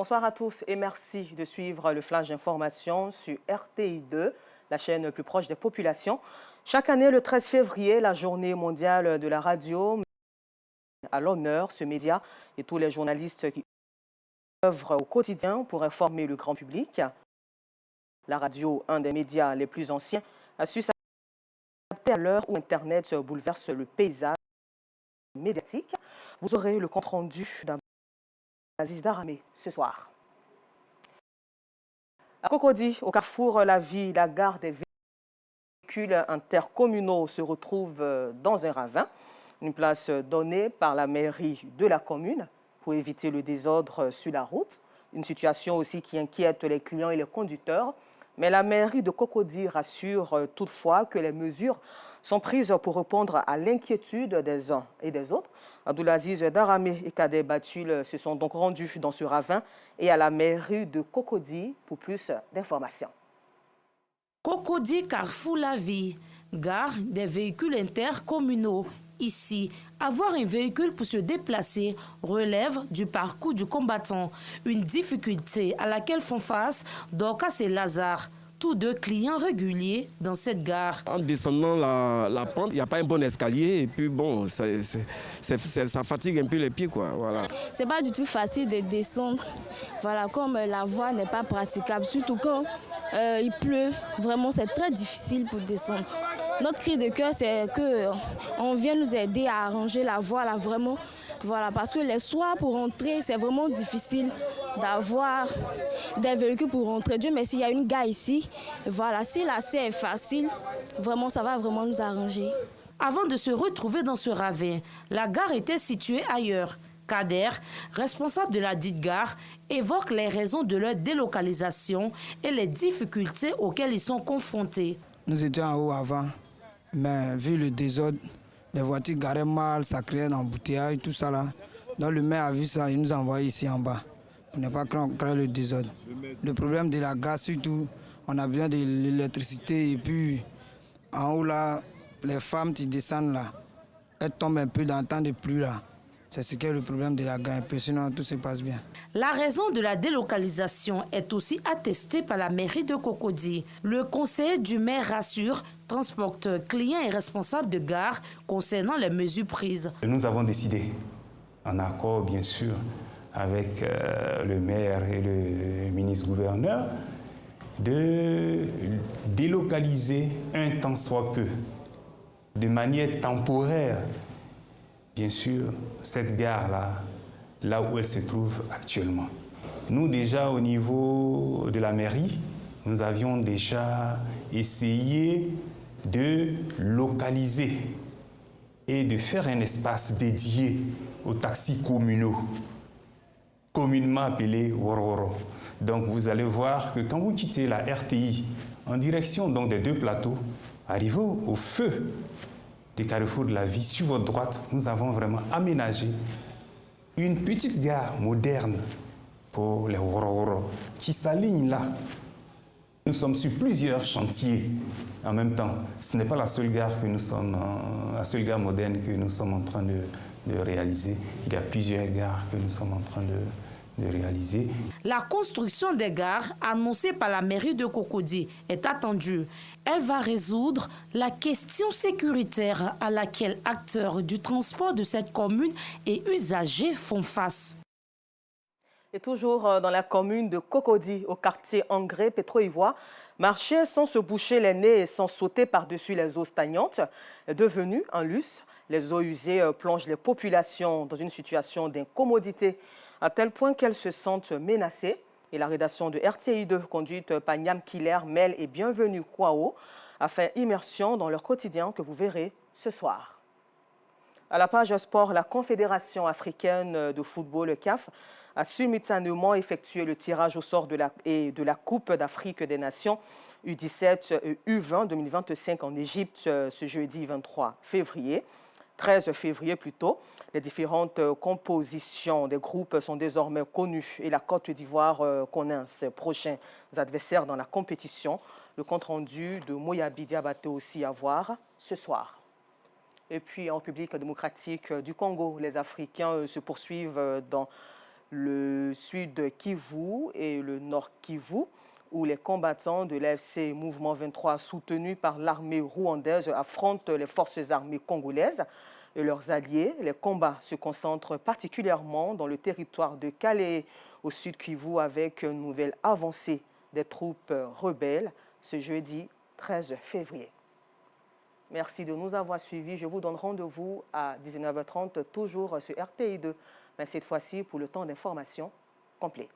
Bonsoir à tous et merci de suivre le flash d'information sur RTI2, la chaîne plus proche des populations. Chaque année, le 13 février, la journée mondiale de la radio met à l'honneur ce média et tous les journalistes qui œuvrent au quotidien pour informer le grand public. La radio, un des médias les plus anciens, a su s'adapter à l'heure où Internet bouleverse le paysage médiatique. Vous aurez le compte-rendu d'Aziz Daramé ce soir. À Cocody, au carrefour La Vie, la gare des véhicules intercommunaux se retrouve dans un ravin. Une place donnée par la mairie de la commune pour éviter le désordre sur la route. Une situation aussi qui inquiète les clients et les conducteurs. Mais la mairie de Cocody rassure toutefois que les mesures sont prises pour répondre à l'inquiétude des uns et des autres. Abdoulaziz Daramé et Kader Batul se sont donc rendus dans ce ravin et à la mairie de Cocody pour plus d'informations. Cocody, carrefour La Vie, gare des véhicules intercommunaux. Ici, avoir un véhicule pour se déplacer relève du parcours du combattant, une difficulté à laquelle font face Dorcas et Lazare, tous deux clients réguliers dans cette gare. En descendant la pente, il n'y a pas un bon escalier et puis bon, ça fatigue un peu les pieds, quoi. Voilà. C'est pas du tout facile de descendre, voilà, comme la voie n'est pas praticable, surtout quand il pleut, vraiment c'est très difficile pour descendre. Notre cri de cœur, c'est qu'on vient nous aider à arranger la voie là, vraiment. Voilà, parce que les soirs pour rentrer, c'est vraiment difficile d'avoir des véhicules pour rentrer. Dieu merci, il y a une gare ici. Voilà, si l'accès est facile, vraiment, ça va vraiment nous arranger. Avant de se retrouver dans ce ravin, la gare était située ailleurs. Kader, responsable de la dite gare, évoque les raisons de leur délocalisation et les difficultés auxquelles ils sont confrontés. Nous étions en haut avant, mais vu le désordre, les voitures garaient mal, ça créait un embouteillage, tout ça là. Donc le maire a vu ça, il nous a envoyé ici en bas pour ne pas créer le désordre. Le problème de la gare surtout, on a besoin de l'électricité et puis en haut là, les femmes qui descendent là, elles tombent un peu dans le temps de pluie là. C'est ce qui est le problème de la gare, et puis sinon tout se passe bien. La raison de la délocalisation est aussi attestée par la mairie de Cocody. Le conseiller du maire rassure, transporteurs, clients et responsables de gare concernant les mesures prises. Nous avons décidé, en accord bien sûr avec le maire et le ministre-gouverneur, de délocaliser un tant soit peu, de manière temporaire, bien sûr, cette gare-là, là où elle se trouve actuellement. Nous, déjà, au niveau de la mairie, nous avions déjà essayé de localiser et de faire un espace dédié aux taxis communaux, communément appelés Wororo. Donc, vous allez voir que quand vous quittez la RTI en direction donc, des deux plateaux, arrivez au feu des carrefours de La Vie, sur votre droite, nous avons vraiment aménagé une petite gare moderne pour les Wororo qui s'aligne là. Nous sommes sur plusieurs chantiers en même temps. Ce n'est pas la seule gare que nous sommes, la seule gare moderne que nous sommes en train de réaliser. Il y a plusieurs gares que nous sommes en train de réaliser. La construction des gares annoncée par la mairie de Cocody est attendue. Elle va résoudre la question sécuritaire à laquelle acteurs du transport de cette commune et usagers font face. Et toujours dans la commune de Cocody, au quartier Angré, Pétro-Ivoire, marcher sans se boucher les nez et sans sauter par-dessus les eaux stagnantes est devenu un luxe. Les eaux usées plongent les populations dans une situation d'incommodité, à tel point qu'elles se sentent menacées. Et la rédaction de RTI2, conduite par Niam Killer, Mel et Bienvenue Kwao, a fait immersion dans leur quotidien que vous verrez ce soir. À la page sport, la Confédération africaine de football, le CAF, a simultanément effectué le tirage au sort de la Coupe d'Afrique des Nations U17 et U20 2025 en Égypte ce jeudi 23 février. 13 février plus tôt, les différentes compositions des groupes sont désormais connues et la Côte d'Ivoire connaît ses prochains adversaires dans la compétition. Le compte-rendu de Moyabi Diabaté aussi à voir ce soir. Et puis en République démocratique du Congo, les Africains se poursuivent dans le sud Kivu et le nord Kivu, où les combattants de l'AFC Mouvement 23 soutenus par l'armée rwandaise affrontent les forces armées congolaises et leurs alliés. Les combats se concentrent particulièrement dans le territoire de Calais, au sud Kivu, avec une nouvelle avancée des troupes rebelles ce jeudi 13 février. Merci de nous avoir suivis. Je vous donne rendez-vous à 19h30, toujours sur RTI2, mais cette fois-ci pour le temps d'information complet.